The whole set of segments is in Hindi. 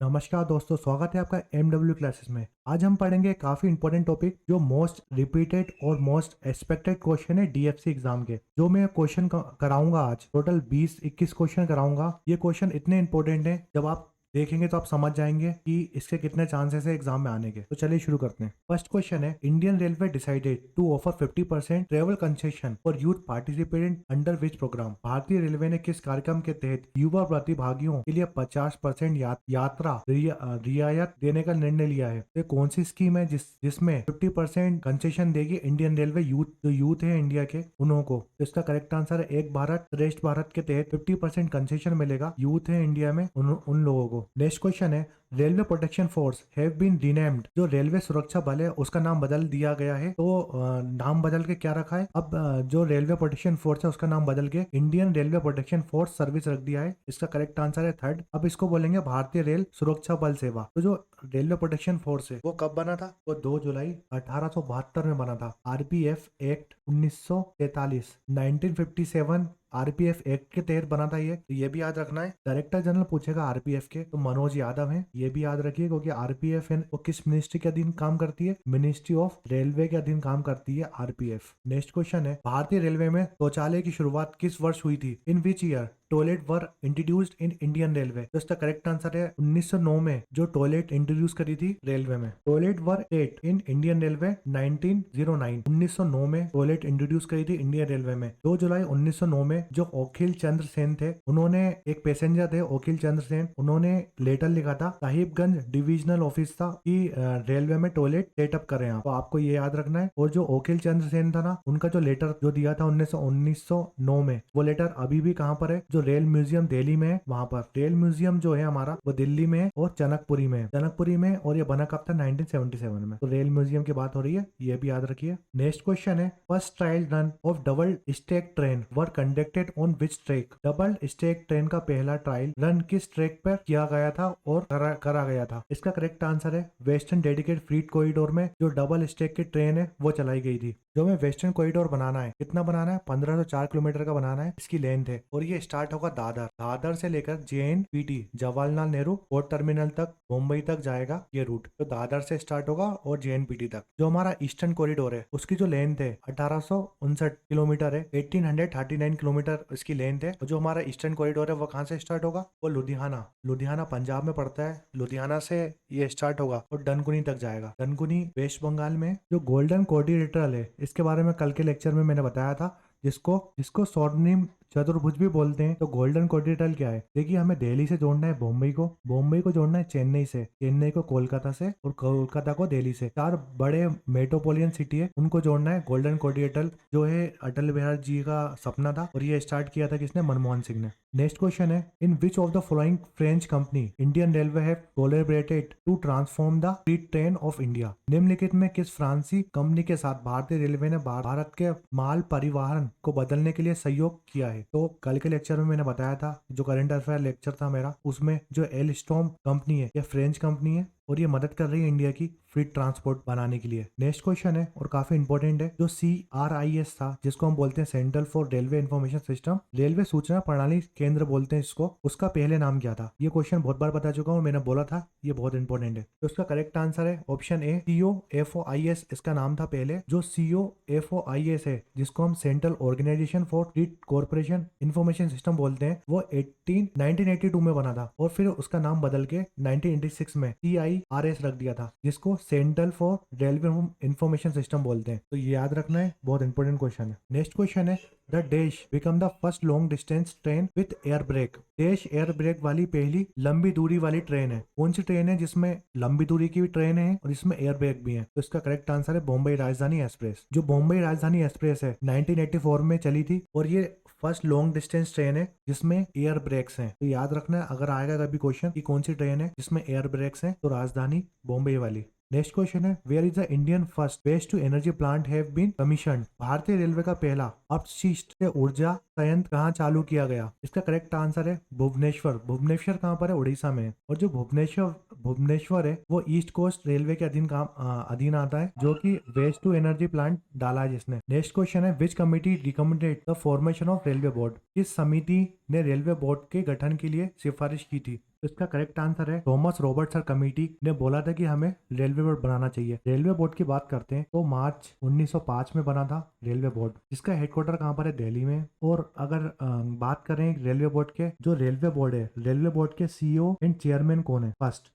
नमस्कार दोस्तों, स्वागत है आपका MW क्लासेस में। आज हम पढ़ेंगे काफी इंपॉर्टेंट टॉपिक जो मोस्ट रिपीटेड और मोस्ट एक्सपेक्टेड क्वेश्चन है DFC एग्जाम के। जो मैं क्वेश्चन कराऊंगा आज टोटल 20-21 क्वेश्चन कराऊंगा। ये क्वेश्चन इतने इंपॉर्टेंट है, जब आप देखेंगे तो आप समझ जाएंगे कि इसके कितने चांसेस है एग्जाम में आने के। तो चलिए शुरू करते हैं। फर्स्ट क्वेश्चन है, Indian railway decided to offer 50% travel concession for youth participant under which programme. भारतीय रेलवे ने किस कार्यक्रम के तहत युवा प्रतिभागियों के लिए 50% यात्रा रियायत देने का निर्णय लिया है? तो कौन सी स्कीम है जिसमें 50% कंसेशन देगी इंडियन रेलवे जो यूथ है इंडिया के उन्हों को? तो इसका करेक्ट आंसर है एक भारत श्रेष्ठ भारत के तहत 50% कंसेशन मिलेगा यूथ है इंडिया में उन लोगों को। नेक्स्ट क्वेश्चन है, railway protection force have been renamed. जो रेलवे सुरक्षा बल है उसका नाम बदल दिया गया है। तो नाम बदल के क्या रखा है? अब जो रेलवे प्रोटेक्शन फोर्स है उसका नाम बदल के Indian railway protection force service रख दिया है। इसका करेक्ट आंसर है थर्ड। अब इसको बोलेंगे भारतीय रेल सुरक्षा बल सेवा। तो जो रेलवे प्रोटेक्शन फोर्स है वो कब बना था? वो 2 जुलाई 1872 में बना था। RPF एक्ट 1943 1957 RPF एक्ट के तहत बना था ये। तो ये भी याद रखना है। डायरेक्टर जनरल पूछेगा RPF के तो मनोज यादव हैं, ये भी याद रखिए, क्योंकि RPF है वो किस मिनिस्ट्री के अधीन काम करती है? मिनिस्ट्री ऑफ रेलवे के अधीन काम करती है RPF। नेक्स्ट क्वेश्चन है, भारतीय रेलवे में शौचालय की शुरुआत किस वर्ष हुई थी? In which year toilet were introduced in Indian railway? तो इसका करेक्ट आंसर है 1909 में जो टॉयलेट इंट्रोड्यूस करी थी रेलवे में। Toilet were at in Indian railway 1909। 1909 में टॉयलेट इंट्रोड्यूस करी थी इंडियन रेलवे में। 2 जुलाई 1909 में जो ओखिल चंद्र सेन थे, उन्होंने एक पैसेंजर थे ओखिल चंद्र सेन, उन्होंने लेटर लिखा था साहिबगंज डिविजनल ऑफिस था कि रेलवे में टॉयलेट सेटअप करें आप। तो आपको ये याद रखना है। और जो ओखिल चंद्र सेन था ना, उनका जो लेटर जो दिया था 1909 में, वो लेटर अभी भी कहाँ पर है? जो रेल म्यूजियम दिल्ली में है वहां पर। रेल म्यूजियम जो है हमारा वो दिल्ली में है और जनकपुरी में है। जनकपुरी में, और ये बना कब था? 1977 में। तो रेल म्यूजियम की बात हो रही है, ये भी याद रखिए। नेक्स्ट क्वेश्चन है, first trial run of double stack train were conducted on which track? Double stack train का पहला ट्रायल रन किस ट्रैक पर किया गया था और करा गया था? इसका करेक्ट आंसर है वेस्टर्न डेडिकेटेड फ्रीट कॉरिडोर में जो डबल स्टैक की ट्रेन है वो चलाई गई थी। जो हमें वेस्टर्न कॉरिडोर बनाना है, कितना बनाना है? 1504 किलोमीटर का बनाना है इसकी लेंथ है। और ये स्टार्ट होगा दादर से लेकर JNPT Jawaharlal Nehru port terminal तक मुंबई तक जाएगा ये रूट। तो दादर से स्टार्ट होगा और JNPT तक। जो हमारा ईस्टर्न कॉरिडोर है उसकी जो लेंथ है 1859 किलोमीटर है। 1839 किलोमीटर इसकी लेंथ है। और जो हमारा ईस्टर्न कॉरिडोर है वो कहाँ से स्टार्ट होगा? वो लुधियाना पंजाब में पड़ता है। लुधियाना से ये स्टार्ट होगा और डनकुनी तक जाएगा। डनकुनी वेस्ट बंगाल में। जो गोल्डन क्वाड्रिलेटरल है इसके बारे में कल के लेक्चर में मैंने बताया था, जिसको शॉर्ट नेम चतुर्भुज भी बोलते हैं। तो गोल्डन क्वाड्रिलेटरल क्या है? देखिए, हमें दिल्ली से जोड़ना है बॉम्बे को जोड़ना है चेन्नई को कोलकाता से, और कोलकाता को दिल्ली से। 4 बड़े मेट्रोपोलियन सिटी है उनको जोड़ना है। गोल्डन क्वाड्रिलेटरल जो है अटल बिहारी जी का सपना था, और ये स्टार्ट किया था किसने? मनमोहन सिंह ने। नेक्स्ट क्वेश्चन है, in which of the following French company Indian railway have collaborated to transform the freight train of India? निम्नलिखित में किस फ्रांसीसी कंपनी के साथ भारतीय रेलवे ने भारत के माल परिवहन को बदलने के लिए सहयोग किया है? तो कल के लेक्चर में मैंने बताया था, जो करंट अफेयर लेक्चर था मेरा, उसमें जो एलस्टॉम कंपनी है, ये फ्रेंच कंपनी है और ये मदद कर रही है इंडिया की फ्रीट ट्रांसपोर्ट बनाने के लिए। नेक्स्ट क्वेश्चन है और काफी इंपॉर्टेंट है, जो CRIS था, जिसको हम बोलते हैं central for railway information system, railway सूचना प्रणाली केंद्र बोलते हैं इसको, उसका पहले नाम क्या था? ये क्वेश्चन बहुत बार बता चुका हूँ, मैंने बोला था ये बहुत इंपॉर्टेंट है। तो इसका करेक्ट आंसर है ऑप्शन ए, COFOIS इसका नाम था पहले। जो COFOIS है, जिसको हम central organisation for freight corporation information system बोलते हैं, वो 1982 में बना था, और फिर उसका नाम बदल के 1986 में CIRS रख दिया था, जिसको central for railway information system बोलते हैं। तो ये याद रखना है, बहुत इंपॉर्टेंट क्वेश्चन है। नेक्स्ट क्वेश्चन है, the dash become the first long distance train with air brake? Dash air brake वाली पहली लंबी दूरी वाली ट्रेन है। कौन सी ट्रेन है जिसमें लंबी दूरी की भी ट्रेन है और इसमें एयर ब्रेक भी है? तो इसका करेक्ट आंसर है बॉम्बे राजधानी एक्सप्रेस। जो बॉम्बे राजधानी एक्सप्रेस है 1984 में चली थी, और ये फर्स्ट लॉन्ग डिस्टेंस ट्रेन है जिसमें एयर ब्रेक्स हैं। तो याद रखना है, अगर आएगा कभी क्वेश्चन कि कौन सी ट्रेन है जिसमें एयर ब्रेक्स हैं, तो राजधानी बॉम्बे वाली। नेक्स्ट क्वेश्चन है, where is the Indian first waste to energy plant have been commissioned? भारतीय रेलवे का पहला अपशिष्ट से ऊर्जा संयंत्र कहाँ चालू किया गया? इसका करेक्ट आंसर है भुवनेश्वर। भुवनेश्वर कहाँ पर है? उड़ीसा में है। और जो भुवनेश्वर है वो ईस्ट कोस्ट रेलवे के अधीन आता है, जो कि वेस्ट टू एनर्जी प्लांट डाला है जिसने। नेक्स्ट क्वेश्चन है, विच committee recommended the formation of railway board? किस समिति ने रेलवे बोर्ड के गठन के लिए सिफारिश की थी? तो इसका करेक्ट आंसर है थॉमस रॉबर्टसन कमेटी ने बोला था कि हमें रेलवे बोर्ड बनाना चाहिए। रेलवे बोर्ड की बात करते हैं तो मार्च 1905 में बना था रेलवे बोर्ड, जिसका हेडक्वार्टर कहाँ पर है, दिल्ली में। और अगर बात करें रेलवे बोर्ड के, जो रेलवे बोर्ड है, रेलवे बोर्ड के सीईओ एंड चेयरमैन कौन है? फर्स्ट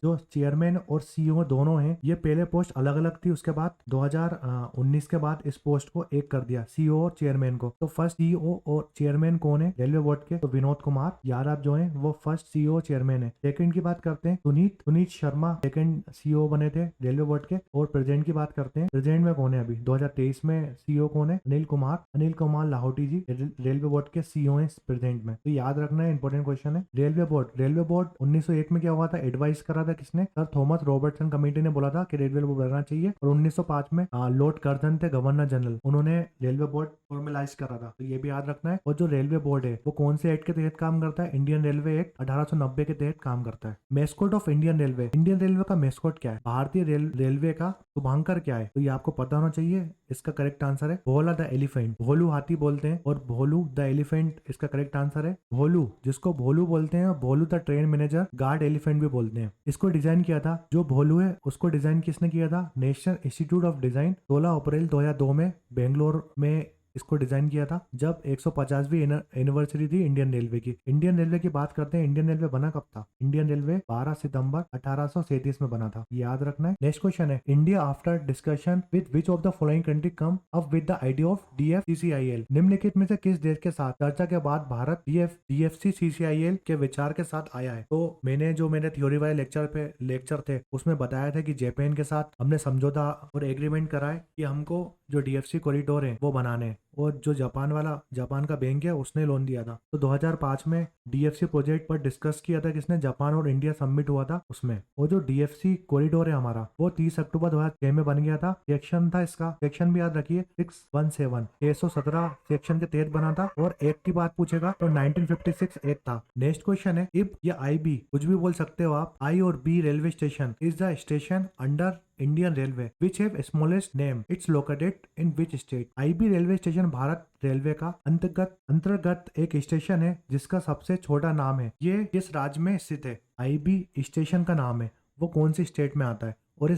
जो चेयरमैन और सीईओ दोनों हैं, ये पहले पोस्ट अलग अलग थी, उसके बाद 2019 के बाद इस पोस्ट को एक कर दिया, सीईओ और चेयरमैन को। तो फर्स्ट सीईओ और चेयरमैन कौन है रेलवे बोर्ड के? तो विनोद कुमार यादव जो है वो फर्स्ट सीईओ चेयरमैन है। सेकंड की बात करते हैं सुनीत शर्मा सेकंड सीईओ बने थे रेलवे बोर्ड के। और प्रेसिडेंट की बात करते हैं, प्रेसिडेंट में कौन है अभी 2023 में सीईओ कौन है? अनिल कुमार लाहौटी जी रेलवे बोर्ड के सीईओ है प्रेसिडेंट में। तो याद रखना है, इंपॉर्टेंट क्वेश्चन है। रेलवे बोर्ड 1901 में क्या हुआ था? एडवाइस करा था किसने? सर थॉमस रॉबर्टसन कमेटी ने बोला था कि रेलवे बोर्ड बनना चाहिए। और 1905 में लॉर्ड कर्जन थे गवर्नर जनरल, उन्होंने रेलवे बोर्ड फॉर्मलाइज करा था। तो ये भी याद रखना है। और जो रेलवे बोर्ड है वो कौन से एक्ट के तहत काम करता है? इंडियन रेलवे एक्ट 1890 के तहत काम करता है। मेस्कोट ऑफ इंडियन रेलवे का मेस्कोट क्या है? भारतीय रेलवे का शुभांकर क्या है? तो ये आपको पता होना चाहिए। इसका करेक्ट आंसर है भोला द एलिफेंट। भोलू हाथी बोलते हैं और भोलू द एलिफेंट इसका करेक्ट आंसर है। भोलू जिसको भोलू बोलते हैं, Bholu the train manager, guard elephant भी बोलते हैं। इसको डिजाइन किया था, जो भोलू है उसको डिजाइन किसने किया था? नेशनल इंस्टीट्यूट ऑफ डिजाइन 16 अप्रैल 2002 में बेंगलोर में इसको डिजाइन किया था, जब 150वीं एनिवर्सरी थी इंडियन रेलवे की। इंडियन रेलवे की बात करते हैं, इंडियन रेलवे बना कब था? इंडियन रेलवे 12 सितंबर 1837 में बना था, याद रखना है। नेक्स्ट क्वेश्चन है, India after discussion with which of the following country come up with the idea of DFCCIL? निम्नलिखित में से किस देश के साथ चर्चा के बाद भारत DFCCIL के विचार के साथ आया है? तो मेरे थ्योरी वाले लेक्चर थे उसमें बताया था कि जापान के साथ हमने समझौता और एग्रीमेंट करा है कि हमको जो DFC कॉरिडोर है वो बनाने हैं। और जो जापान का बैंक है उसने लोन दिया था। तो 2005 में DFC प्रोजेक्ट पर डिस्कस किया था किसने? जापान और इंडिया समिट हुआ था उसमें। और जो DFC कॉरिडोर है हमारा वो 30 अक्टूबर 2006 में बन गया था। सेक्शन था इसका, सेक्शन भी याद रखिए 617 617 सेक्शन के तहत बना था। और एक्ट की बात पूछेगा तो 1956 एक्ट था। नेक्स्ट क्वेश्चन है, इफ या IB कुछ भी बोल सकते हो आप, I और B railway station is the station under Indian railway which have smallest name, it's located in which state? IB railway station Bharat railway का अंतर्गत एक स्टेशन है जिसका सबसे छोटा नाम है। ये किस राज्य में स्थित है? IB स्टेशन का नाम है वो कौन सी स्टेट में आता है? और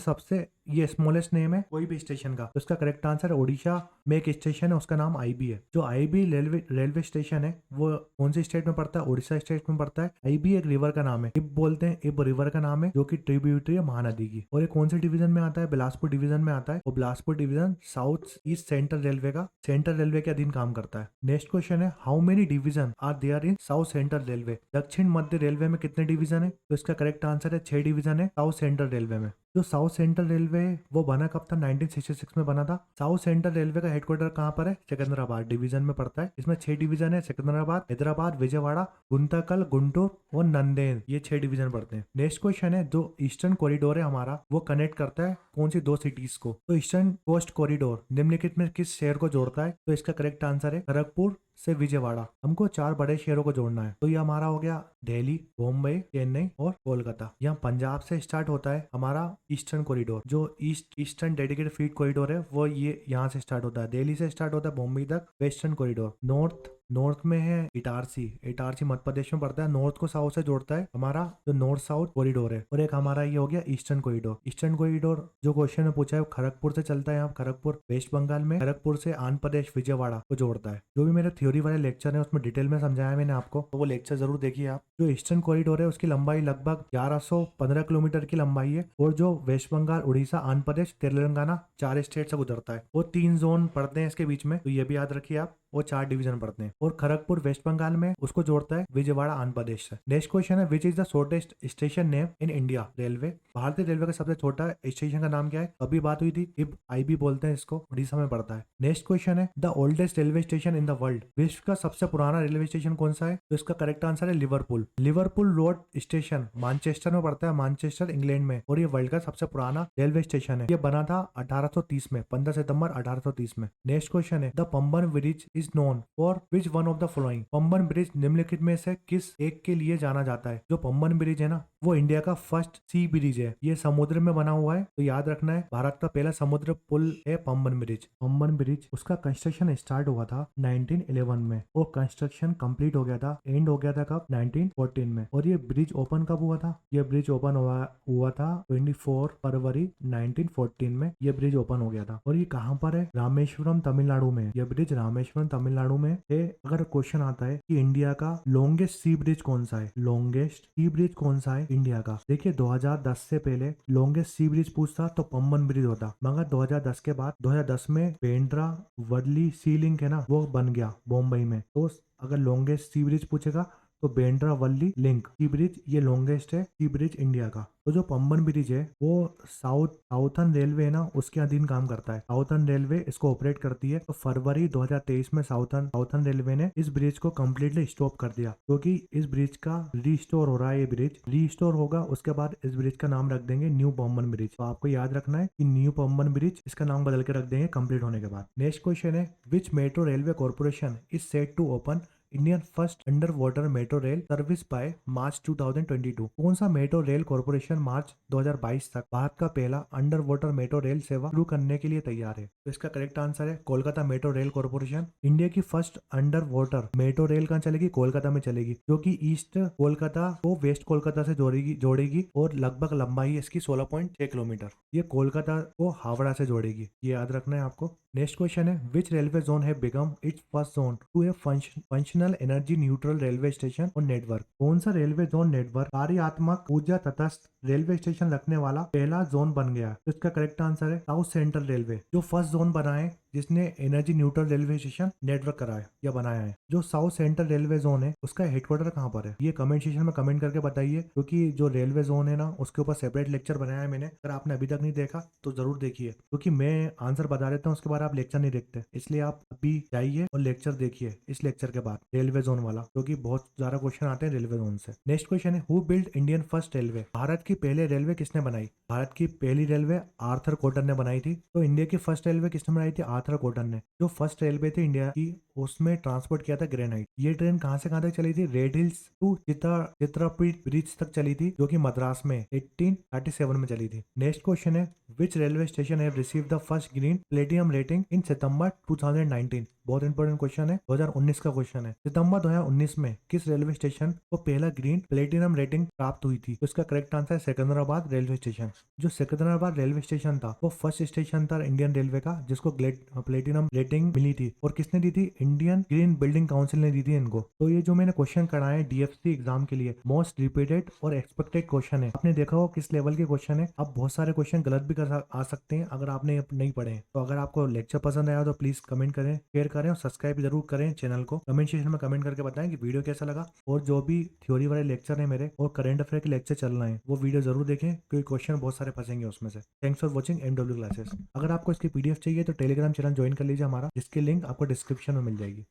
ये स्मॉलेस्ट नेम है कोई भी स्टेशन का। तो इसका करेक्ट आंसर है ओडिशा में एक स्टेशन है उसका नाम IB है। जो IB रेलवे स्टेशन है वो कौन सी स्टेट में पड़ता है? ओडिशा स्टेट में पड़ता है। IB एक रिवर का नाम है, इब बोलते हैं, इब रिवर का नाम है जो कि ट्रिब्यूटरी है महानदी की। और ये कौन से डिवीजन में आता है? बिलासपुर डिवीजन में आता है। और Bilaspur division south east central railway के अधीन काम करता है। नेक्स्ट क्वेश्चन है, how many division are there in south central railway? दक्षिण मध्य रेलवे में कितने डिवीजन है? तो इसका करेक्ट आंसर है 6 डिवीजन है साउथ सेंट्रल रेलवे में। जो साउथ सेंट्रल रेलवे वो बना कब था? 1966 में बना था। साउथ सेंट्रल रेलवे का हेडक्वार्टर कहाँ पर है? सिकंदराबाद डिवीजन में पड़ता है। इसमें 6 डिवीजन है, सिकंदराबाद, हैदराबाद, विजयवाड़ा, गुंतकल, गुंटूर और नंदेड़, ये 6 डिवीजन पड़ते हैं। नेक्स्ट क्वेश्चन है, जो ईस्टर्न कॉरिडोर है हमारा वो कनेक्ट करता है कौन सी 2 सिटीज को? तो ईस्टर्न कोस्ट कॉरिडोर निम्नलिखित में किस शहर को जोड़ता है? तो इसका करेक्ट आंसर है खड़गपुर से विजयवाड़ा। हमको 4 बड़े शहरों को जोड़ना है। तो ये हमारा हो गया दिल्ली, बॉम्बे, चेन्नई और कोलकाता। यहाँ पंजाब से स्टार्ट होता है हमारा ईस्टर्न कॉरिडोर। जो ईस्टर्न डेडिकेटेड फ्रीट कॉरिडोर है वो ये यहाँ से स्टार्ट होता है, दिल्ली से स्टार्ट होता है बॉम्बे तक। वेस्टर्न कॉरिडोर नॉर्थ में है इटारसी मध्य प्रदेश में पड़ता है। नॉर्थ को साउथ से जोड़ता है हमारा जो नॉर्थ साउथ कॉरिडोर है। और एक हमारा ये हो गया ईस्टर्न कॉरिडोर जो क्वेश्चन में पूछा है खड़गपुर से चलता है। यहाँ खड़गपुर वेस्ट बंगाल में, खड़गपुर से आंध्र प्रदेश विजयवाड़ा को जोड़ता है। जो भी मेरे थ्योरी वाले लेक्चर है उसमें डिटेल में समझाया मैंने आपको, तो वो लेक्चर जरूर देखिए आप। जो ईस्टर्न कॉरिडोर है उसकी लंबाई लगभग 1115 किलोमीटर की लंबाई है। और जो वेस्ट बंगाल, उड़ीसा, आंध्र प्रदेश, तेलंगाना 4 स्टेट से गुजरता है। वो 3 जोन पड़ते हैं इसके बीच में, तो ये भी याद रखिए आप। वो 4 डिवीजन पड़ते हैं। और खड़गपुर वेस्ट बंगाल में उसको जोड़ता है विजयवाड़ा आंध्र प्रदेश से। नेक्स्ट क्वेश्चन है, which is the shortest station name in India railway? भारतीय रेलवे का सबसे छोटा स्टेशन का नाम क्या है? अभी बात हुई थी, इब IB बोलते हैं इसको, उड़ीसा में पड़ता है। नेक्स्ट क्वेश्चन है, the oldest railway station in the world? विश्व का सबसे पुराना रेलवे स्टेशन कौन सा है? तो इसका करेक्ट आंसर है लिवरपूल रोड स्टेशन मैनचेस्टर में पड़ता है, मैनचेस्टर इंग्लैंड में। और ये वर्ल्ड का सबसे पुराना रेलवे स्टेशन है। ये बना था 1830 में, 15 सितंबर 1830 में। नेक्स्ट क्वेश्चन है, the Pamban bridge is known for which one of the following. Pamban bridge निम्नलिखित में से किस एक के लिए जाना जाता है। जो पंबन ब्रिज है ना, वो इंडिया का फर्स्ट सी ब्रिज है। ये समुद्र में बना हुआ है, तो याद रखना है भारत का पहला समुद्र पुल है पंबन ब्रिज। पंबन ब्रिज उसका कंस्ट्रक्शन स्टार्ट हुआ था 1911 में और कंस्ट्रक्शन कंप्लीट हो गया था, एंड हो गया था कब, 1914 में। और ये ब्रिज ओपन कब हुआ था? ये ब्रिज ओपन हुआ था 24 फरवरी 1914 में ये ब्रिज ओपन हो गया था। और ये कहाँ पर है? रामेश्वरम तमिलनाडु में। ये ब्रिज रामेश्वरम तमिलनाडु में है। अगर क्वेश्चन आता है कि इंडिया का लॉन्गेस्ट सी ब्रिज कौन सा है, लॉन्गेस्ट सी ब्रिज कौन सा है इंडिया का, देखिए 2010 से पहले लॉन्गेस्ट सी ब्रिज पूछता तो पंबन ब्रिज होता, मगर 2010 के बाद 2010 में बेंड्रा वर्ली सी लिंक है ना, वो बन गया मुंबई में। तो अगर लॉन्गेस्ट सी ब्रिज पूछेगा तो Bandra Worli link sea bridge ये लॉन्गेस्ट है सी ब्रिज इंडिया का। तो जो पंबन ब्रिज है वो साउथर्न रेलवे है ना, उसके अधीन काम करता है। साउथर्न रेलवे इसको ऑपरेट करती है। तो फरवरी 2023 में साउथर्न रेलवे ने इस ब्रिज को कम्प्लीटली स्टॉप कर दिया, क्योंकि इस ब्रिज का रीस्टोर हो रहा है। ये ब्रिज रीस्टोर होगा, उसके बाद इस ब्रिज का नाम रख देंगे न्यू पंबन ब्रिज। तो आपको याद रखना है कि न्यू पंबन ब्रिज इसका नाम बदल के रख देंगे कम्प्लीट होने के बाद। नेक्स्ट क्वेश्चन है which metro railway corporation is set to open Indian first under water metro rail service by March 2022। कौन सा मेट्रो रेल कॉर्पोरेशन मार्च 2022 तक भारत का पहला अंडर वाटर मेट्रो रेल सेवा शुरू करने के लिए तैयार है? तो इसका करेक्ट आंसर है Kolkata metro rail corporation. India की first under water metro rail कहाँ चलेगी? कोलकाता में चलेगी, जो कि ईस्ट कोलकाता को वेस्ट कोलकाता से जोड़ेगी और लगभग लंबाई इसकी 16.6 किलोमीटर। ये कोलकाता को हावड़ा से जोड़ेगी, ये याद रखना है आपको। नेक्स्ट क्वेश्चन है विच रेलवे जोन है become its first zone to a functional energy neutral railway station और नेटवर्क। कौन सा रेलवे जोन नेटवर्क कार्यात्मक ऊर्जा तटस्थ रेलवे स्टेशन रखने वाला पहला जोन बन गया? तो इसका करेक्ट आंसर है साउथ सेंट्रल रेलवे, जो फर्स्ट जोन बना है जिसने energy neutral railway station network कराया या बनाया है। जो साउथ सेंट्रल रेलवे जोन है उसका हेडक्वार्टर कहाँ पर है? ये कमेंट सेक्शन में कमेंट करके बताइए, क्योंकि जो रेलवे जोन है ना उसके ऊपर सेपरेट लेक्चर बनाया है मैंने। अगर आपने अभी तक नहीं देखा तो जरूर देखिए, क्योंकि मैं आंसर बता देता हूँ उसके बाद आप लेक्चर नहीं देखते, इसलिए आप अभी जाइए और लेक्चर देखिए इस लेक्चर के बाद रेलवे जोन वाला, क्योंकि बहुत ज्यादा क्वेश्चन आते हैं रेलवे जोन से। नेक्स्ट क्वेश्चन है who build Indian first railway. Bharat की पहले रेलवे किसने बनाई? भारत की पहली रेलवे आर्थर कॉटन ने बनाई थी। तो इंडिया की फर्स्ट रेलवे किसने बनाई थी? आर्थर कॉटन ने। जो फर्स्ट रेलवे थी इंडिया की उसमें ट्रांसपोर्ट किया था ग्रेनाइट। ये ट्रेन कहाँ से कहाँ तक चली थी? रेड हिल्स टू चित्रापीठ ब्रिज तक चली थी, जो कि मद्रास में 1837 में चली थी। नेक्स्ट क्वेश्चन है which railway station have received the first green platinum rating in September 2019। बहुत इंपॉर्टेंट क्वेश्चन है, 2019 का क्वेश्चन है। सितंबर 2019 में किस रेलवे स्टेशन को पहला ग्रीन प्लेटिनम रेटिंग प्राप्त हुई थी? तो इसका करेक्ट आंसर है सिकंदराबाद रेलवे स्टेशन। जो सिकंदराबाद रेलवे स्टेशन था वो फर्स्ट स्टेशन था इंडियन रेलवे का जिसको प्लेटिनम रेटिंग मिली थी। और किसने दी थी? इंडियन ग्रीन बिल्डिंग काउंसिल ने दी थी इनको। तो ये जो मैंने क्वेश्चन कराए डीएफसी एग्जाम के लिए मोस्ट रिपीटेड और एक्सपेक्टेड क्वेश्चन है। आपने देखा हो किस लेवल के क्वेश्चन है। अब बहुत सारे क्वेश्चन गलत भी आ सकते हैं अगर आपने नहीं पढ़े। तो अगर आपको लेक्चर पसंद आया तो प्लीज कमेंट करें, शेयर करें और सब्सक्राइब जरूर करें चैनल को। कमेंट सेक्शन में कमेंट करके बताएं कि वीडियो कैसा लगा, और जो भी थ्योरी वाले लेक्चर है मेरे और करंट अफेयर के लेक्चर चल रहे हैं वो वीडियो जरूर देखें, क्योंकि क्वेश्चन बहुत सारे फंसेंगे उसमें से। Thanks for watching MW classes. अगर आपको इसकी पीडीएफ चाहिए तो टेलीग्राम चैनल ज्वाइन कर लीजिए हमारा, जिसकी लिंक आपको डिस्क्रिप्शन में मिल जाएगी।